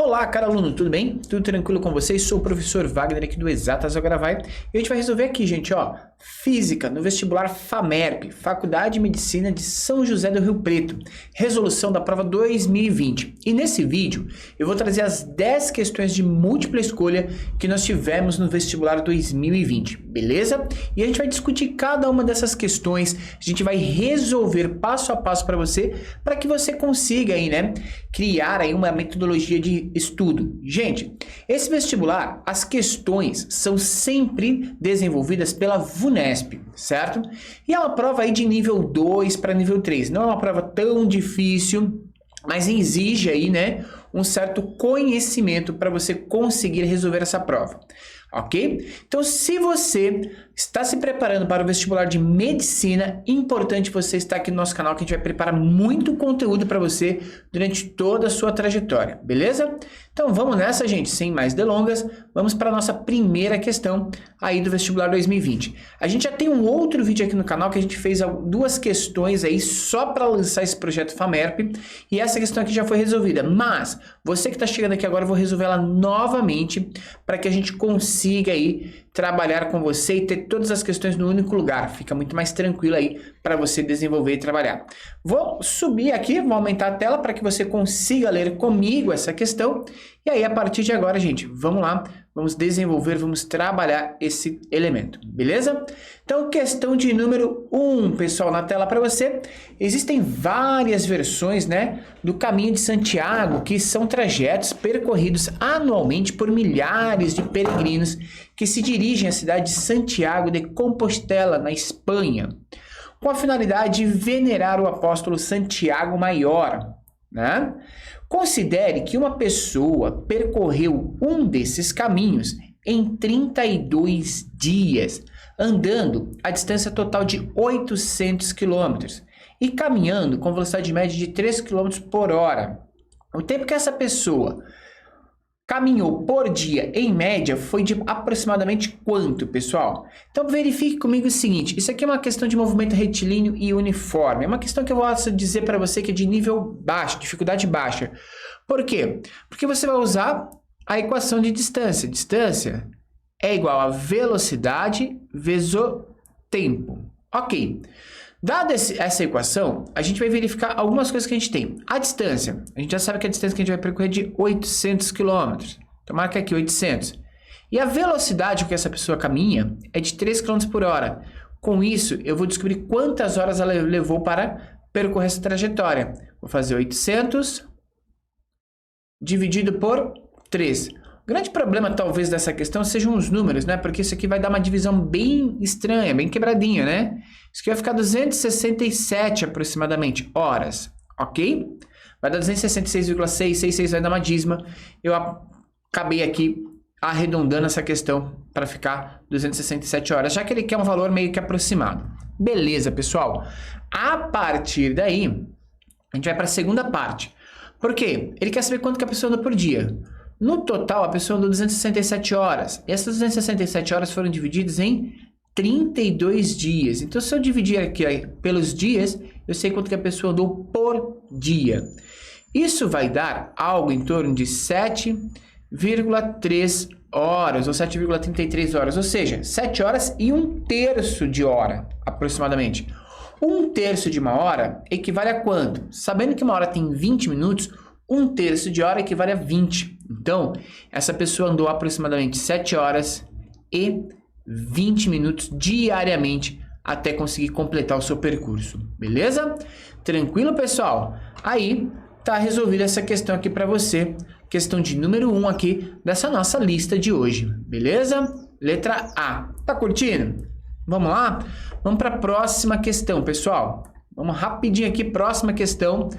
Olá, caro aluno, tudo bem? Tudo tranquilo com vocês? Sou o professor Wagner aqui do Exatas Agora Vai e a gente vai resolver aqui, gente, ó, Física no vestibular FAMERP, Faculdade de Medicina de São José do Rio Preto, resolução da prova 2020. E nesse vídeo eu vou trazer as 10 questões de múltipla escolha que nós tivemos no vestibular 2020, beleza? E a gente vai discutir cada uma dessas questões, a gente vai resolver passo a passo para que você consiga aí, né, criar aí uma metodologia de estudo. Gente, esse vestibular, as questões são sempre desenvolvidas pela VUNESP, certo? E é uma prova aí de nível 2 para nível 3. Não é uma prova tão difícil, mas exige aí, né, um certo conhecimento para você conseguir resolver essa prova. Ok? Então, se você está se preparando para o vestibular de medicina, importante você estar aqui no nosso canal, que a gente vai preparar muito conteúdo para você durante toda a sua trajetória, beleza? Então, vamos nessa, gente, sem mais delongas, vamos para a nossa primeira questão aí do vestibular 2020. A gente já tem um outro vídeo aqui no canal que a gente fez duas questões aí só para lançar esse projeto FAMERP, e essa questão aqui já foi resolvida, mas você que está chegando aqui agora, eu vou resolver ela novamente para que a gente consiga aí trabalhar com você e ter todas as questões no único lugar. Fica muito mais tranquilo aí para você desenvolver e trabalhar. Vou subir aqui, vou aumentar a tela para que você consiga ler comigo essa questão. E aí, a partir de agora, gente, vamos lá, vamos desenvolver, vamos trabalhar esse elemento, beleza? Então, questão de número 1, pessoal, na tela para você. Existem várias versões, né, do Caminho de Santiago, que são trajetos percorridos anualmente por milhares de peregrinos que se dirigem à cidade de Santiago de Compostela, na Espanha, com a finalidade de venerar o apóstolo Santiago Maior, né? Considere que uma pessoa percorreu um desses caminhos em 32 dias, andando a distância total de 800 km e caminhando com velocidade média de 3 km por hora. O tempo que essa pessoa caminhou por dia, em média, foi de aproximadamente quanto, pessoal? Então, verifique comigo o seguinte, isso aqui é uma questão de movimento retilíneo e uniforme. É uma questão que eu vou dizer para você que é de nível baixo, dificuldade baixa. Por quê? Porque você vai usar a equação de distância. Distância é igual a velocidade vezes o tempo. Ok. Dada essa equação, a gente vai verificar algumas coisas que a gente tem. A distância, a gente já sabe que a distância que a gente vai percorrer é de 800 km. Então, marca aqui 800. E a velocidade que essa pessoa caminha é de 3 km por hora. Com isso, eu vou descobrir quantas horas ela levou para percorrer essa trajetória. Vou fazer 800 dividido por 3. O grande problema, talvez, dessa questão sejam os números, né? Porque isso aqui vai dar uma divisão bem estranha, bem quebradinha, né? Isso aqui vai ficar 267 aproximadamente horas, ok? Vai dar 266,666, vai dar uma dízima. Eu acabei aqui arredondando essa questão para ficar 267 horas, já que ele quer um valor meio que aproximado. Beleza, pessoal? A partir daí, a gente vai para a segunda parte. Por quê? Ele quer saber quanto que a pessoa anda por dia. No total, a pessoa andou 267 horas. E essas 267 horas foram divididas em 32 dias. Então, se eu dividir aqui pelos dias, eu sei quanto que a pessoa andou por dia. Isso vai dar algo em torno de 7,3 horas, ou 7,33 horas. Ou seja, 7 horas e 1/3 de hora, aproximadamente. 1/3 de uma hora equivale a quanto? Sabendo que uma hora tem 20 minutos, 1/3 de hora equivale a 20. Então, essa pessoa andou aproximadamente 7 horas e 20 minutos diariamente até conseguir completar o seu percurso. Beleza? Tranquilo, pessoal? Aí, tá resolvida essa questão aqui para você. Questão de número 1 aqui dessa nossa lista de hoje. Beleza? Letra A. Tá curtindo? Vamos lá? Vamos para a próxima questão, pessoal. Vamos rapidinho aqui, próxima questão.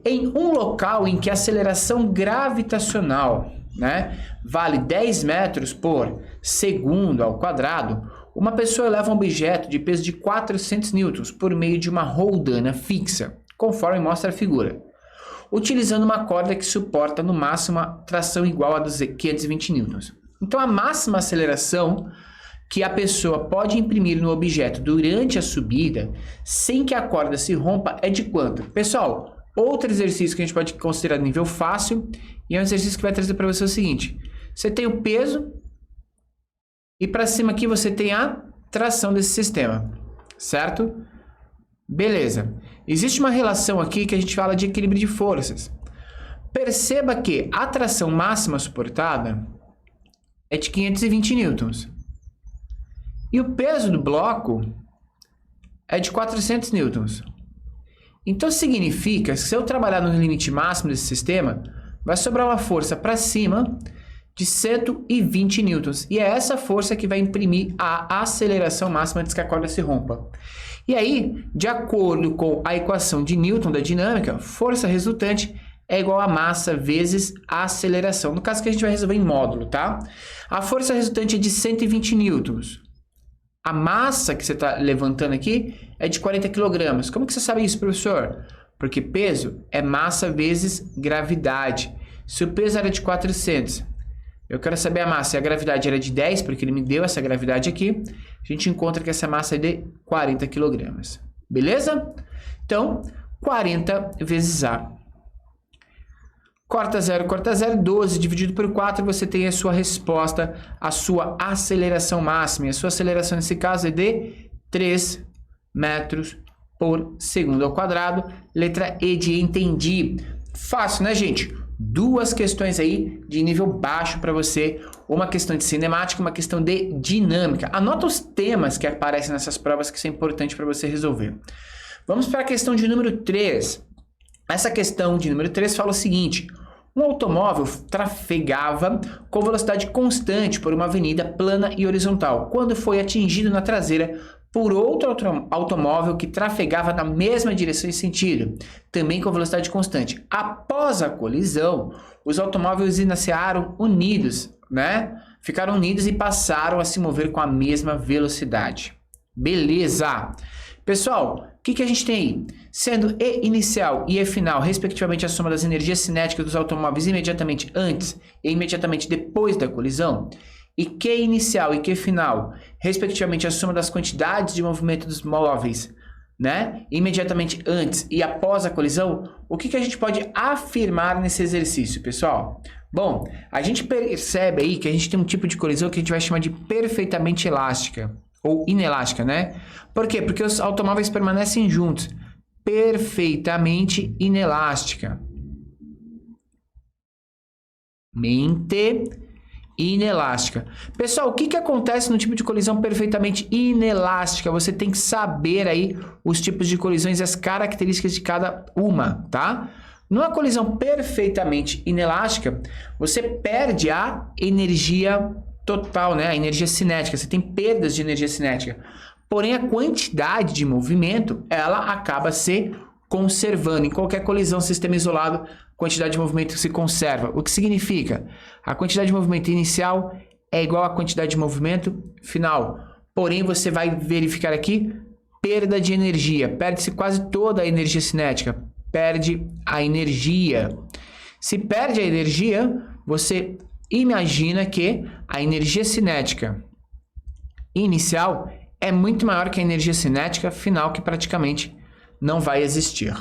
Em um local em que a aceleração gravitacional, né, vale 10 metros por segundo ao quadrado, uma pessoa leva um objeto de peso de 400 newtons por meio de uma roldana fixa, conforme mostra a figura, utilizando uma corda que suporta no máximo uma tração igual a 520 newtons. Então, a máxima aceleração que a pessoa pode imprimir no objeto durante a subida, sem que a corda se rompa, é de quanto? Pessoal, outro exercício que a gente pode considerar nível fácil E é um exercício que vai trazer para você o seguinte. Você tem o peso e para cima aqui você tem a tração desse sistema, certo? Beleza. Existe uma relação aqui que a gente fala de equilíbrio de forças. Perceba que a tração máxima suportada é de 520 newtons. E o peso do bloco é de 400 newtons. Então significa que se eu trabalhar no limite máximo desse sistema, vai sobrar uma força para cima de 120 newtons. E é essa força que vai imprimir a aceleração máxima antes que a corda se rompa. E aí, de acordo com a equação de Newton da dinâmica, força resultante é igual a massa vezes a aceleração. No caso que a gente vai resolver em módulo, tá? A força resultante é de 120 newtons. A massa que você está levantando aqui é de 40 kg. Como que você sabe isso, professor? Porque peso é massa vezes gravidade. Se o peso era de 400, eu quero saber a massa. E a gravidade era de 10, porque ele me deu essa gravidade aqui. A gente encontra que essa massa é de 40 kg. Beleza? Então, 40 vezes A. Corta 0, 12 dividido por 4, você tem a sua resposta, a sua aceleração máxima. E a sua aceleração nesse caso é de 3 metros por segundo ao quadrado. Letra E de entendi. Fácil, né, gente? Duas questões aí de nível baixo para você. Uma questão de cinemática, uma questão de dinâmica. Anota os temas que aparecem nessas provas que são importantes para você resolver. Vamos para a questão de número 3. Essa questão de número 3 fala o seguinte: um automóvel trafegava com velocidade constante por uma avenida plana e horizontal, quando foi atingido na traseira por outro automóvel que trafegava na mesma direção e sentido, também com velocidade constante. Após a colisão, os automóveis iniciaram unidos, né? Ficaram unidos e passaram a se mover com a mesma velocidade. Beleza! Pessoal, o que a gente tem aí? Sendo E inicial e E final, respectivamente, a soma das energias cinéticas dos automóveis imediatamente antes e imediatamente depois da colisão, e Q inicial e Q final, respectivamente, a soma das quantidades de movimento dos móveis, né? Imediatamente antes e após a colisão, o que a gente pode afirmar nesse exercício, pessoal? Bom, a gente percebe aí que a gente tem um tipo de colisão que a gente vai chamar de perfeitamente elástica, ou inelástica, né? Por quê? Porque os automóveis permanecem juntos. Perfeitamente inelástica. Inelástica. Pessoal, o que acontece no tipo de colisão perfeitamente inelástica? Você tem que saber aí os tipos de colisões e as características de cada uma, tá? Numa colisão perfeitamente inelástica, você perde a energia total, né? A energia cinética. Você tem perdas de energia cinética. Porém, a quantidade de movimento, ela acaba se conservando. Em qualquer colisão, sistema isolado, a quantidade de movimento se conserva. O que significa? A quantidade de movimento inicial é igual à quantidade de movimento final. Porém, você vai verificar aqui perda de energia. Perde-se quase toda a energia cinética. Perde a energia. Se perde a energia, você imagina que a energia cinética inicial é muito maior que a energia cinética final, que praticamente não vai existir.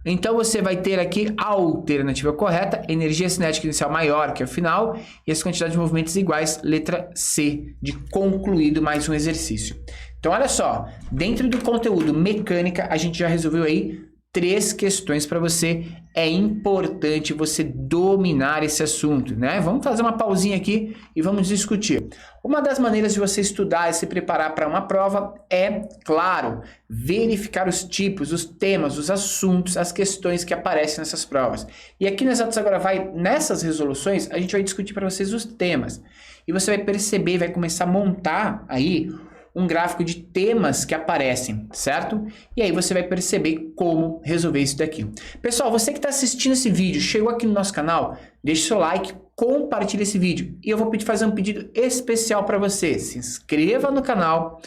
Então você vai ter aqui a alternativa correta, energia cinética inicial maior que a final e as quantidades de movimentos iguais, letra C, de concluído mais um exercício. Então olha só, dentro do conteúdo mecânica, a gente já resolveu aí 3 questões para você. É importante você dominar esse assunto, né? Vamos fazer uma pausinha aqui e vamos discutir. Uma das maneiras de você estudar e se preparar para uma prova é, claro, verificar os tipos, os temas, os assuntos, as questões que aparecem nessas provas. E aqui no Exatas Agora Vai, nessas resoluções, a gente vai discutir para vocês os temas. E você vai perceber, vai começar a montar aí um gráfico de temas que aparecem, certo? E aí você vai perceber como resolver isso daqui. Pessoal, você que está assistindo esse vídeo, chegou aqui no nosso canal, deixe seu like, compartilhe esse vídeo. E eu vou fazer um pedido especial para você. Se inscreva no canal,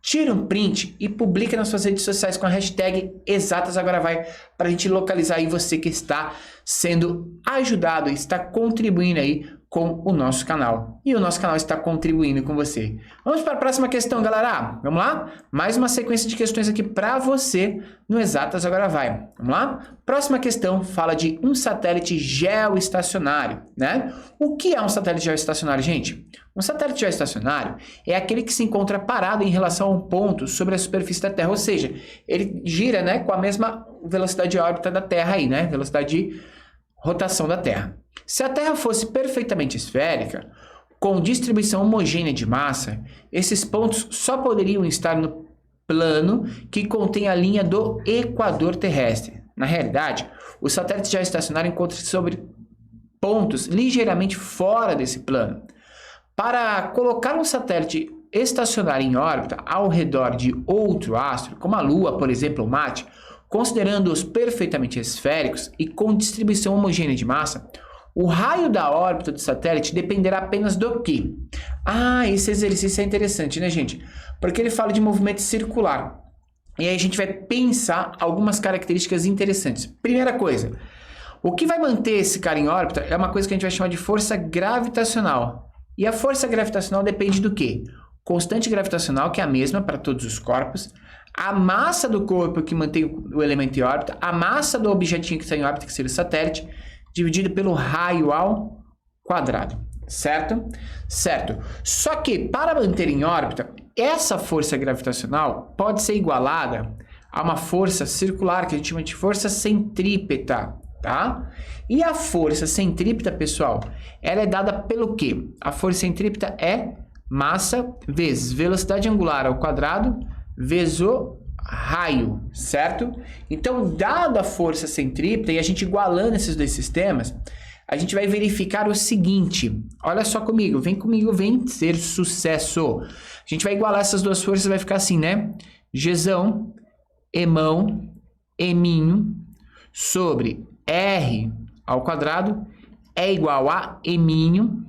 tire um print e publique nas suas redes sociais com a hashtag Exatas Agora Vai, para a gente localizar aí você que está sendo ajudado, está contribuindo aí com o nosso canal. E o nosso canal está contribuindo com você. Vamos para a próxima questão, galera. Vamos lá? Mais uma sequência de questões aqui para você no Exatas Agora Vai. Vamos lá? Próxima questão fala de um satélite geoestacionário, né? O que é um satélite geoestacionário, gente? Um satélite geoestacionário é aquele que se encontra parado em relação a um ponto sobre a superfície da Terra, ou seja, ele gira, né, com a mesma velocidade de órbita da Terra aí, né? Velocidade de rotação da Terra. Se a Terra fosse perfeitamente esférica, com distribuição homogênea de massa, esses pontos só poderiam estar no plano que contém a linha do equador terrestre. Na realidade, o satélite geoestacionário encontra-se sobre pontos ligeiramente fora desse plano. Para colocar um satélite estacionário em órbita ao redor de outro astro, como a Lua, por exemplo, ou Marte, considerando-os perfeitamente esféricos e com distribuição homogênea de massa, o raio da órbita do satélite dependerá apenas do quê? Esse exercício é interessante, né, gente? Porque ele fala de movimento circular. E aí a gente vai pensar algumas características interessantes. Primeira coisa, o que vai manter esse cara em órbita é uma coisa que a gente vai chamar de força gravitacional. E a força gravitacional depende do quê? Constante gravitacional, que é a mesma para todos os corpos, a massa do corpo que mantém o elemento em órbita, a massa do objetinho que está em órbita, que seria o satélite, dividido pelo raio ao quadrado, certo? Certo. Só que, para manter em órbita, essa força gravitacional pode ser igualada a uma força circular, que a gente chama de força centrípeta, tá? E a força centrípeta, pessoal, ela é dada pelo quê? A força centrípeta é massa vezes velocidade angular ao quadrado vezes o raio, certo? Então, dada a força centrípeta e a gente igualando esses dois sistemas, a gente vai verificar o seguinte. Olha só comigo, vem ser sucesso. A gente vai igualar essas duas forças, vai ficar assim, né? Gzão, Emão, Eminho, sobre R ao quadrado é igual a Eminho,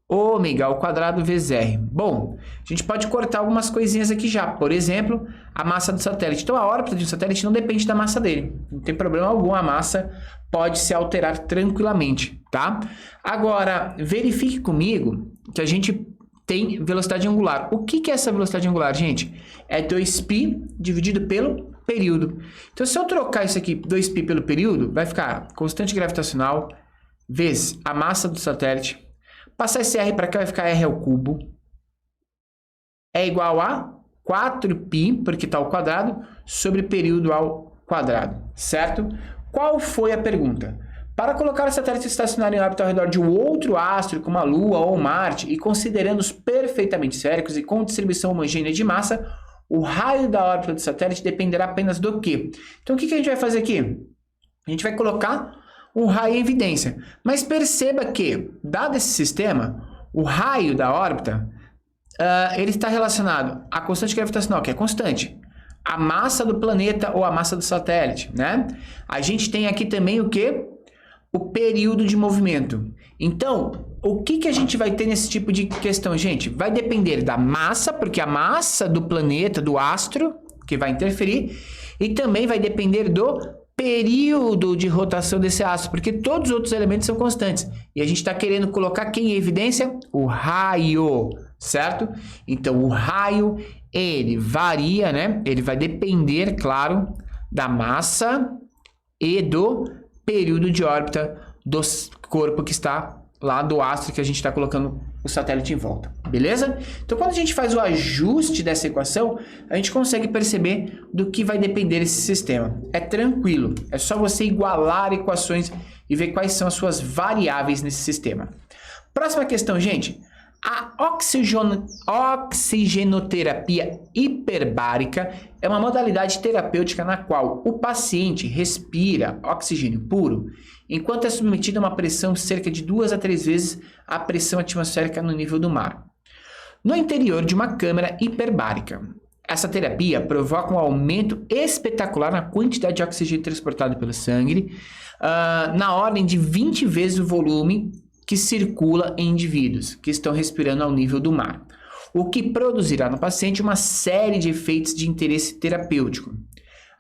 ômega ao quadrado vezes R. Bom, a gente pode cortar algumas coisinhas aqui já. Por exemplo, a massa do satélite. Então, a órbita de um satélite não depende da massa dele. Não tem problema algum, a massa pode se alterar tranquilamente, tá? Agora, verifique comigo que a gente tem velocidade angular. O que é essa velocidade angular, gente? É 2π dividido pelo período. Então, se eu trocar isso aqui, 2π pelo período, vai ficar constante gravitacional vezes a massa do satélite. Passar esse R para cá vai ficar R ao cubo. É igual a 4π, porque está ao quadrado, sobre período ao quadrado, certo? Qual foi a pergunta? Para colocar o satélite estacionário em órbita ao redor de um outro astro, como a Lua ou Marte, e considerando-os perfeitamente esféricos e com distribuição homogênea de massa, o raio da órbita do satélite dependerá apenas do quê? Então, o que a gente vai fazer aqui? A gente vai colocar um raio em evidência. Mas perceba que, dado esse sistema, o raio da órbita, ele está relacionado à constante gravitacional, que é constante, a massa do planeta ou a massa do satélite, né? A gente tem aqui também o quê? O período de movimento. Então, o que a gente vai ter nesse tipo de questão, gente? Vai depender da massa, porque a massa do planeta, do astro, que vai interferir, e também vai depender do período de rotação desse astro, porque todos os outros elementos são constantes. E a gente está querendo colocar quem em evidência? O raio, certo? Então, o raio, ele varia, né? Ele vai depender, claro, da massa e do período de órbita do corpo que está lá do astro que a gente está colocando o satélite em volta, beleza? Então, quando a gente faz o ajuste dessa equação, a gente consegue perceber do que vai depender esse sistema. É tranquilo, é só você igualar equações e ver quais são as suas variáveis nesse sistema. Próxima questão, gente. A oxigenoterapia hiperbárica é uma modalidade terapêutica na qual o paciente respira oxigênio puro enquanto é submetido a uma pressão cerca de 2 a 3 vezes a pressão atmosférica no nível do mar, no interior de uma câmara hiperbárica. Essa terapia provoca um aumento espetacular na quantidade de oxigênio transportado pelo sangue, na ordem de 20 vezes o volume que circula em indivíduos que estão respirando ao nível do mar, o que produzirá no paciente uma série de efeitos de interesse terapêutico.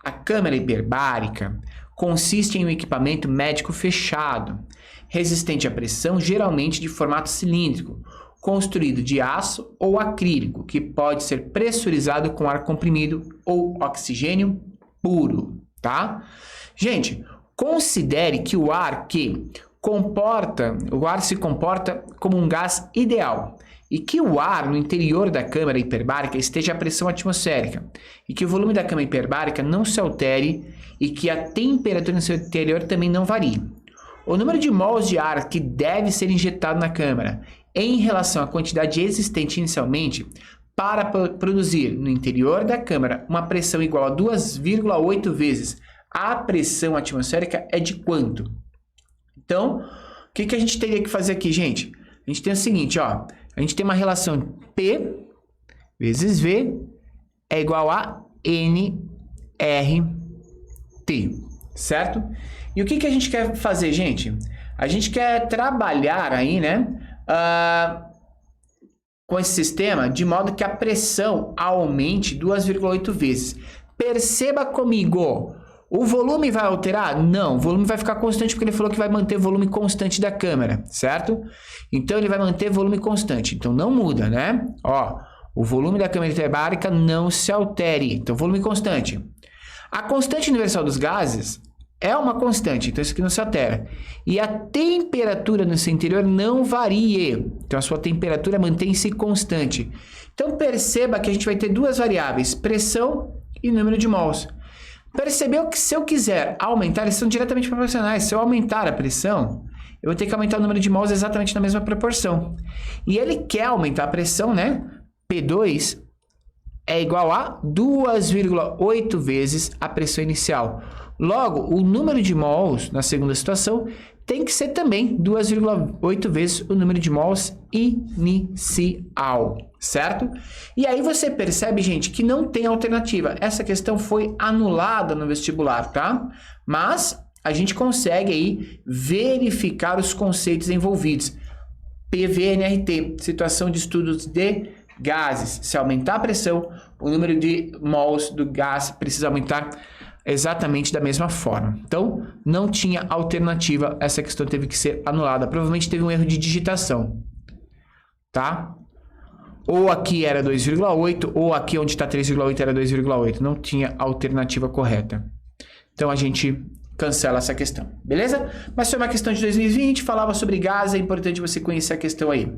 A câmara hiperbárica consiste em um equipamento médico fechado, resistente à pressão, geralmente de formato cilíndrico, construído de aço ou acrílico, que pode ser pressurizado com ar comprimido ou oxigênio puro, tá? Gente, considere que o ar se comporta como um gás ideal e que o ar no interior da câmara hiperbárica esteja à pressão atmosférica e que o volume da câmara hiperbárica não se altere e que a temperatura no seu interior também não varie. O número de mols de ar que deve ser injetado na câmara em relação à quantidade existente inicialmente para produzir no interior da câmara uma pressão igual a 2,8 vezes a pressão atmosférica é de quanto? Então, o que a gente teria que fazer aqui, gente? A gente tem o seguinte, ó. A gente tem uma relação P vezes V é igual a NRT, certo? E o que a gente quer fazer, gente? A gente quer trabalhar aí, né? Com esse sistema de modo que a pressão aumente 2,8 vezes. Perceba comigo, o volume vai alterar? Não, o volume vai ficar constante porque ele falou que vai manter o volume constante da câmara, certo? Então ele vai manter volume constante, então não muda, né? Ó, o volume da câmara hiperbárica não se altere, então volume constante. A constante universal dos gases é uma constante, então isso aqui não se altera. E a temperatura no seu interior não varie. Então a sua temperatura mantém-se constante. Então perceba que a gente vai ter duas variáveis, pressão e número de mols. Percebeu que se eu quiser aumentar, eles são diretamente proporcionais. Se eu aumentar a pressão, eu vou ter que aumentar o número de mols exatamente na mesma proporção. E ele quer aumentar a pressão, né? P2 é igual a 2,8 vezes a pressão inicial. Logo, o número de mols na segunda situação tem que ser também 2,8 vezes o número de mols inicial, certo? E aí você percebe, gente, que não tem alternativa. Essa questão foi anulada no vestibular, tá? Mas a gente consegue aí verificar os conceitos envolvidos. PVNRT, situação de estudos de gases. Se aumentar a pressão, o número de mols do gás precisa aumentar exatamente da mesma forma. Então, não tinha alternativa, essa questão teve que ser anulada. Provavelmente teve um erro de digitação, tá? Ou aqui era 2,8, ou aqui onde está 3,8 era 2,8. Não tinha alternativa correta. Então, a gente cancela essa questão, beleza? Mas foi uma questão de 2020, falava sobre gás, é importante você conhecer a questão aí.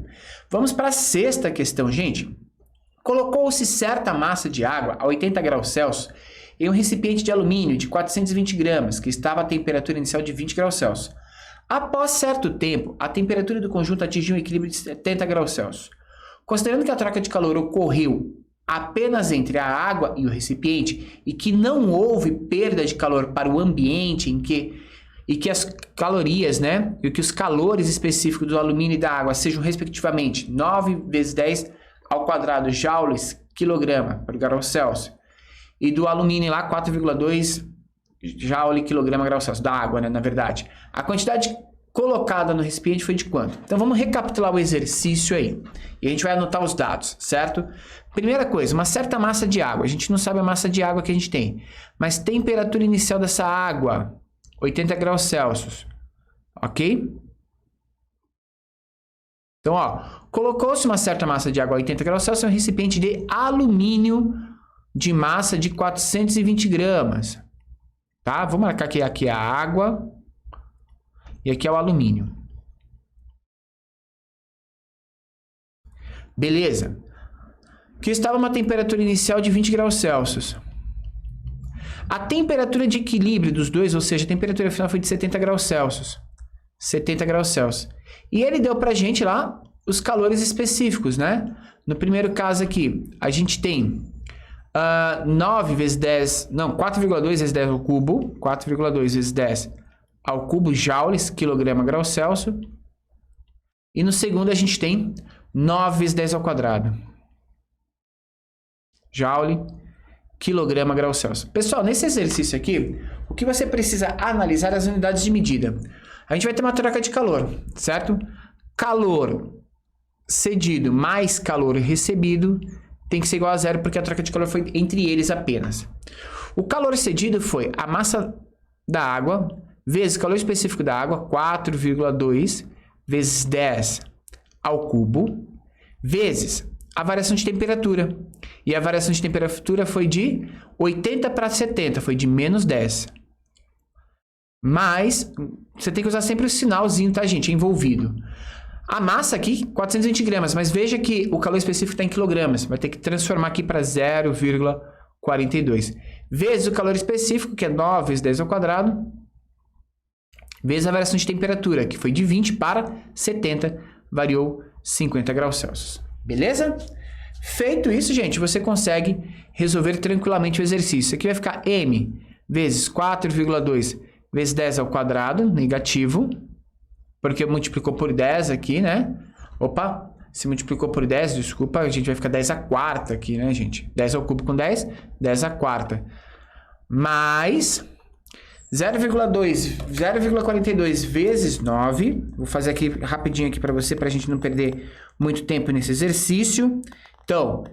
Vamos para a sexta questão, gente. Colocou-se certa massa de água a 80 graus Celsius em um recipiente de alumínio de 420 gramas, que estava a temperatura inicial de 20 graus Celsius. Após certo tempo, a temperatura do conjunto atingiu um equilíbrio de 70 graus Celsius. Considerando que a troca de calor ocorreu apenas entre a água e o recipiente e que não houve perda de calor para o ambiente e que as calorias, né, e que os calores específicos do alumínio e da água sejam respectivamente 9 vezes 10 ao quadrado joules quilograma por grau Celsius e do alumínio lá 4,2 joule quilograma grau Celsius, da água, né, na verdade. A quantidade colocada no recipiente foi de quanto? Então vamos recapitular o exercício aí. E a gente vai anotar os dados, certo? Primeira coisa, uma certa massa de água. A gente não sabe a massa de água que a gente tem. Mas temperatura inicial dessa água, 80 graus Celsius. Ok? Então, ó, colocou-se uma certa massa de água a 80 graus Celsius em um recipiente de alumínio de massa de 420 gramas. Tá? Vou marcar que aqui é a água e aqui é o alumínio. Beleza. Que estava uma temperatura inicial de 20 graus Celsius. A temperatura de equilíbrio dos dois, ou seja, a temperatura final foi de 70 graus Celsius. 70 graus Celsius. E ele deu pra gente lá os calores específicos, né? No primeiro caso aqui, a gente tem 9 vezes 10... Não, 4,2 vezes 10 ao cubo. 4,2 vezes 10 ao cubo joules, quilograma, grau Celsius. E no segundo a gente tem 9 vezes 10 ao quadrado. Joule, quilograma, grau Celsius. Pessoal, nesse exercício aqui, o que você precisa analisar é as unidades de medida. A gente vai ter uma troca de calor, certo? Calor cedido mais calor recebido tem que ser igual a zero, porque a troca de calor foi entre eles apenas. O calor cedido foi a massa da água vezes o calor específico da água, 4,2 vezes 10 ao cubo, vezes a variação de temperatura. E a variação de temperatura foi de 80 para 70, foi de menos 10. Mas, você tem que usar sempre o sinalzinho, tá, gente? Envolvido. A massa aqui, 420 gramas, mas veja que o calor específico está em quilogramas. Vai ter que transformar aqui para 0,42. Vezes o calor específico, que é 9 vezes 10 ao quadrado, vezes a variação de temperatura, que foi de 20 para 70, variou 50 graus Celsius. Beleza? Feito isso, gente, você consegue resolver tranquilamente o exercício. Isso aqui vai ficar m vezes 4,2 vezes 10 ao quadrado, negativo, porque multiplicou por 10 aqui, né? Opa, se multiplicou por 10, desculpa, a gente vai ficar 10 à quarta aqui, né, gente? 10 ao cubo com 10, 10 à quarta. Mais 0,42 vezes 9. Vou fazer aqui rapidinho aqui para você, para a gente não perder muito tempo nesse exercício. Então,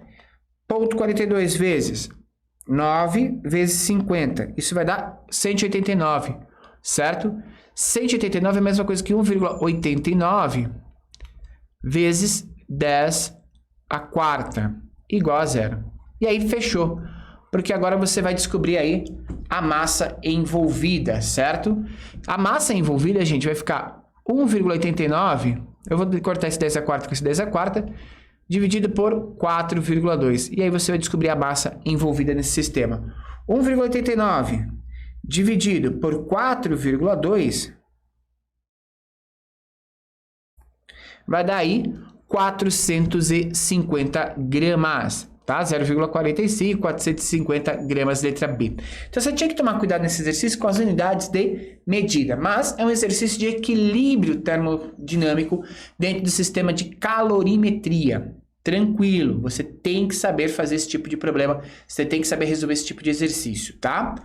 ponto 42 vezes 9 vezes 50. Isso vai dar 189, certo? 189 é a mesma coisa que 1,89 vezes 10 à quarta, igual a zero. E aí fechou, porque agora você vai descobrir aí a massa envolvida, certo? A massa envolvida, gente, vai ficar 1,89, eu vou cortar esse 10 à quarta com esse 10 à quarta, dividido por 4,2. E aí você vai descobrir a massa envolvida nesse sistema. 1,89 dividido por 4,2 vai dar aí 450 gramas, tá? 0,45, 450 gramas, letra B. Então, você tinha que tomar cuidado nesse exercício com as unidades de medida, mas é um exercício de equilíbrio termodinâmico dentro do sistema de calorimetria. Tranquilo, você tem que saber fazer esse tipo de problema, você tem que saber resolver esse tipo de exercício, tá?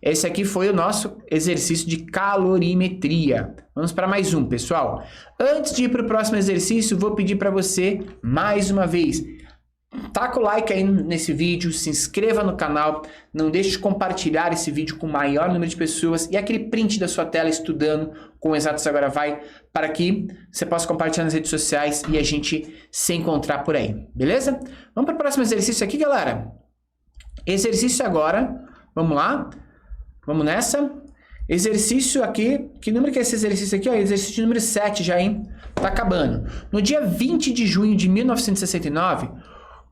Esse aqui foi o nosso exercício de calorimetria. Vamos para mais um, pessoal. Antes de ir para o próximo exercício, vou pedir para você, mais uma vez, taca o like aí nesse vídeo, se inscreva no canal, não deixe de compartilhar esse vídeo com o maior número de pessoas e aquele print da sua tela estudando com o Exatas Agora Vai, para que você possa compartilhar nas redes sociais e a gente se encontrar por aí, beleza? Vamos para o próximo exercício aqui, galera. Exercício agora, vamos lá, vamos nessa. Exercício aqui, que número que é esse exercício aqui? Ó, exercício número 7 já, hein? Tá acabando. No dia 20 de junho de 1969,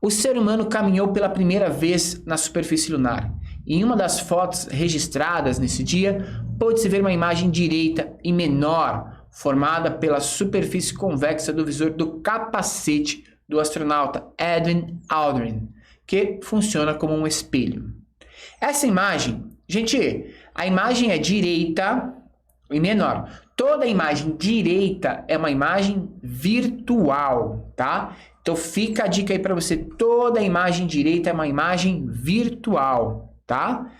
o ser humano caminhou pela primeira vez na superfície lunar. Em uma das fotos registradas nesse dia, pôde-se ver uma imagem direita e menor, formada pela superfície convexa do visor do capacete do astronauta Edwin Aldrin, que funciona como um espelho. Essa imagem, gente, a imagem é direita e menor. Toda imagem direita é uma imagem virtual, tá? Então fica a dica aí para você, toda imagem direita é uma imagem virtual, tá?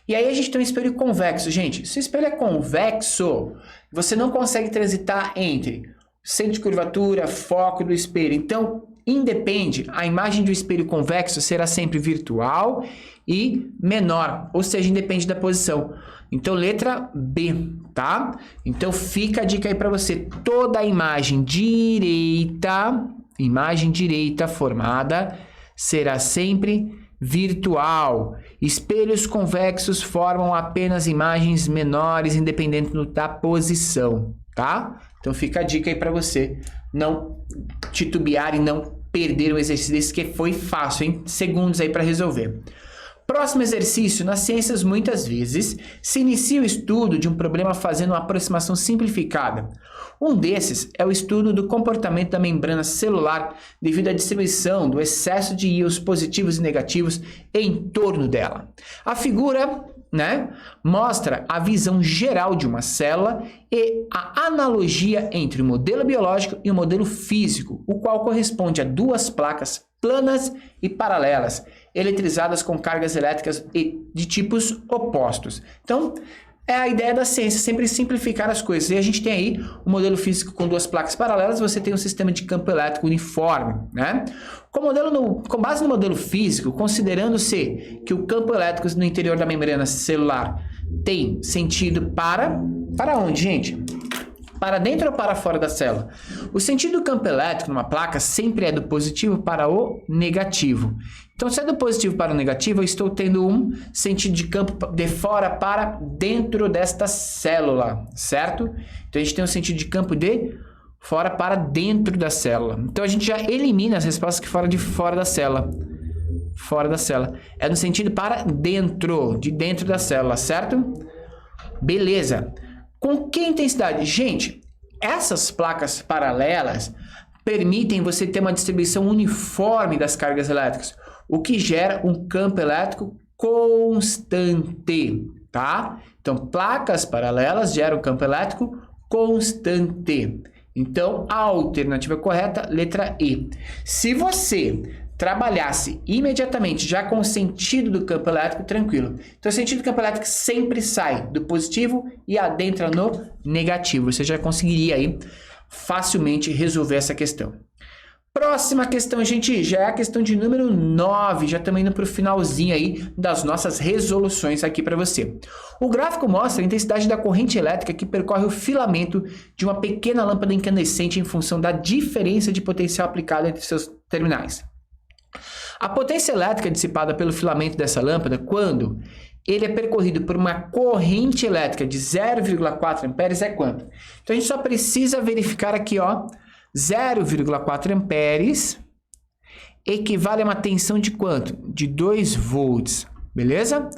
E aí a gente tem um espelho convexo, gente. Se o espelho é convexo, você não consegue transitar entre centro de curvatura, foco do espelho. Então, independe, a imagem do espelho convexo será sempre virtual e menor, ou seja, independe da posição. Então, letra B, tá? Então, fica a dica aí para você, toda imagem direita formada será sempre virtual. Espelhos convexos formam apenas imagens menores, independente da posição, tá? Então fica a dica aí para você não titubear e não perder um exercício desse, que foi fácil, hein? Segundos aí para resolver. Próximo exercício, nas ciências muitas vezes se inicia o estudo de um problema fazendo uma aproximação simplificada. Um desses é o estudo do comportamento da membrana celular devido à distribuição do excesso de íons positivos e negativos em torno dela. A figura, mostra a visão geral de uma célula e a analogia entre o modelo biológico e o modelo físico, o qual corresponde a duas placas planas e paralelas, eletrizadas com cargas elétricas de tipos opostos. Então, é a ideia da ciência, sempre simplificar as coisas. E a gente tem aí o modelo físico com duas placas paralelas, você tem um sistema de campo elétrico uniforme, né? Com base no modelo físico, considerando-se que o campo elétrico no interior da membrana celular tem sentido para onde, gente? Para dentro ou para fora da célula? O sentido do campo elétrico numa placa sempre é do positivo para o negativo. Então, se é do positivo para o negativo, eu estou tendo um sentido de campo de fora para dentro desta célula, certo? Então, a gente tem um sentido de campo de fora para dentro da célula. Então, a gente já elimina as respostas que foram de fora da célula. Fora da célula. É no sentido para dentro, de dentro da célula, certo? Beleza. Com que intensidade? Gente, essas placas paralelas permitem você ter uma distribuição uniforme das cargas elétricas, o que gera um campo elétrico constante, tá? Então, placas paralelas geram campo elétrico constante. Então, a alternativa correta, letra E. Se você trabalhasse imediatamente já com o sentido do campo elétrico, tranquilo. Então, o sentido do campo elétrico sempre sai do positivo e adentra no negativo. Você já conseguiria aí facilmente resolver essa questão. Próxima questão, gente, já é a questão de número 9, já estamos indo para o finalzinho aí das nossas resoluções aqui para você. O gráfico mostra a intensidade da corrente elétrica que percorre o filamento de uma pequena lâmpada incandescente em função da diferença de potencial aplicada entre seus terminais. A potência elétrica dissipada pelo filamento dessa lâmpada, quando ele é percorrido por uma corrente elétrica de 0,4 amperes, é quanto? Então, a gente só precisa verificar aqui, ó, 0,4 amperes equivale a uma tensão de quanto? De 2 volts, beleza?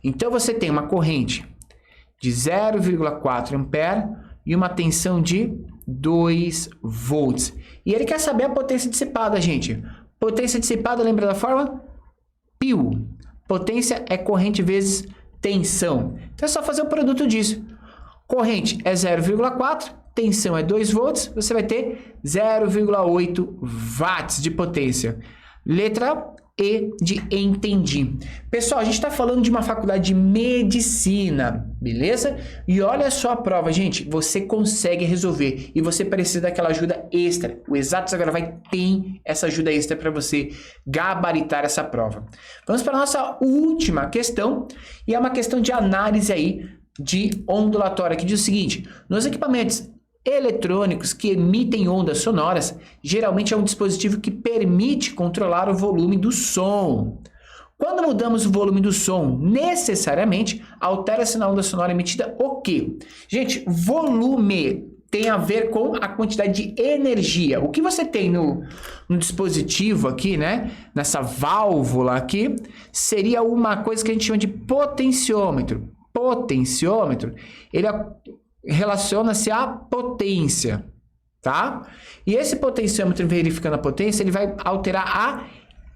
Então, você tem uma corrente de 0,4 ampere e uma tensão de 2 volts. E ele quer saber a potência dissipada, gente. Potência dissipada, lembra da fórmula? Π. Potência é corrente vezes tensão. Então é só fazer o produto disso. Corrente é 0,4, tensão é 2 volts, você vai ter 0,8 watts de potência. Letra E de entendi. Pessoal, a gente está falando de uma faculdade de medicina, beleza? E olha só a prova, gente, você consegue resolver e você precisa daquela ajuda extra. O Exatos Agora Vai ter essa ajuda extra para você gabaritar essa prova. Vamos para a nossa última questão e é uma questão de análise aí de ondulatória que diz o seguinte: nos equipamentos eletrônicos que emitem ondas sonoras, geralmente é um dispositivo que permite controlar o volume do som. Quando mudamos o volume do som, necessariamente altera-se na onda sonora emitida o quê? Gente, volume tem a ver com a quantidade de energia. O que você tem no dispositivo aqui, né? Nessa válvula aqui, seria uma coisa que a gente chama de potenciômetro. Potenciômetro, ele relaciona-se à potência, tá? E esse potenciômetro, verificando a potência, ele vai alterar a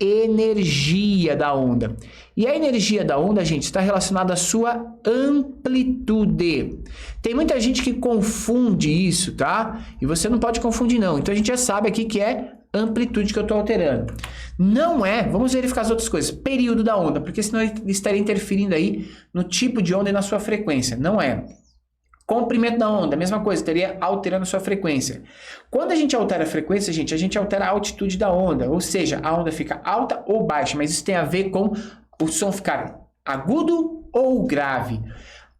energia da onda. E a energia da onda, gente, está relacionada à sua amplitude. Tem muita gente que confunde isso, tá? E você não pode confundir, não. Então, a gente já sabe aqui que é amplitude que eu estou alterando. Não é, vamos verificar as outras coisas, período da onda, porque senão ele estaria interferindo aí no tipo de onda e na sua frequência. Não é. Comprimento da onda, mesma coisa, estaria alterando a sua frequência. Quando a gente altera a frequência, gente, a gente altera a altitude da onda, ou seja, a onda fica alta ou baixa, mas isso tem a ver com o som ficar agudo ou grave.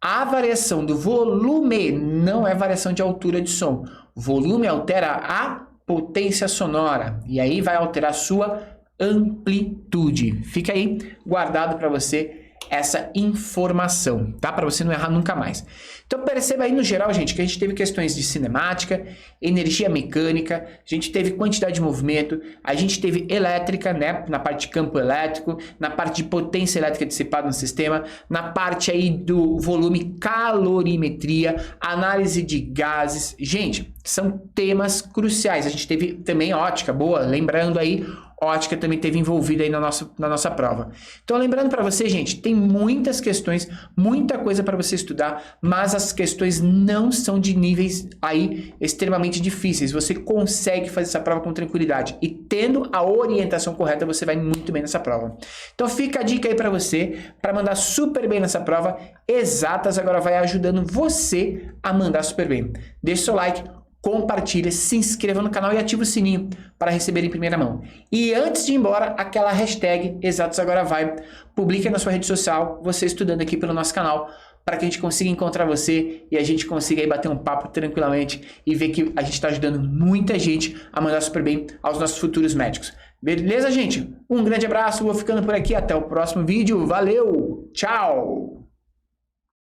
A variação do volume não é variação de altura de som. O volume altera a potência sonora e aí vai alterar a sua amplitude. Fica aí guardado para você essa informação, tá? Para você não errar nunca mais. Então perceba aí no geral, gente, que a gente teve questões de cinemática, energia mecânica, a gente teve quantidade de movimento, a gente teve elétrica, né? Na parte de campo elétrico, na parte de potência elétrica dissipada no sistema, na parte aí do volume, calorimetria, análise de gases. Gente, são temas cruciais. A gente teve também ótica, boa, lembrando aí, ótica também teve envolvida aí na nossa prova. Então, lembrando para você, gente, tem muitas questões, muita coisa para você estudar, mas as questões não são de níveis aí extremamente difíceis. Você consegue fazer essa prova com tranquilidade e tendo a orientação correta, você vai muito bem nessa prova. Então, fica a dica aí para você, para mandar super bem nessa prova. Exatas Agora Vai ajudando você a mandar super bem. Deixe seu like, compartilha, se inscreva no canal e ativa o sininho para receber em primeira mão. E antes de ir embora, aquela hashtag Exatos Agora Vai, publique na sua rede social, você estudando aqui pelo nosso canal, para que a gente consiga encontrar você e a gente consiga aí bater um papo tranquilamente e ver que a gente está ajudando muita gente a mandar super bem aos nossos futuros médicos. Beleza, gente? Um grande abraço, vou ficando por aqui, até o próximo vídeo, valeu, tchau!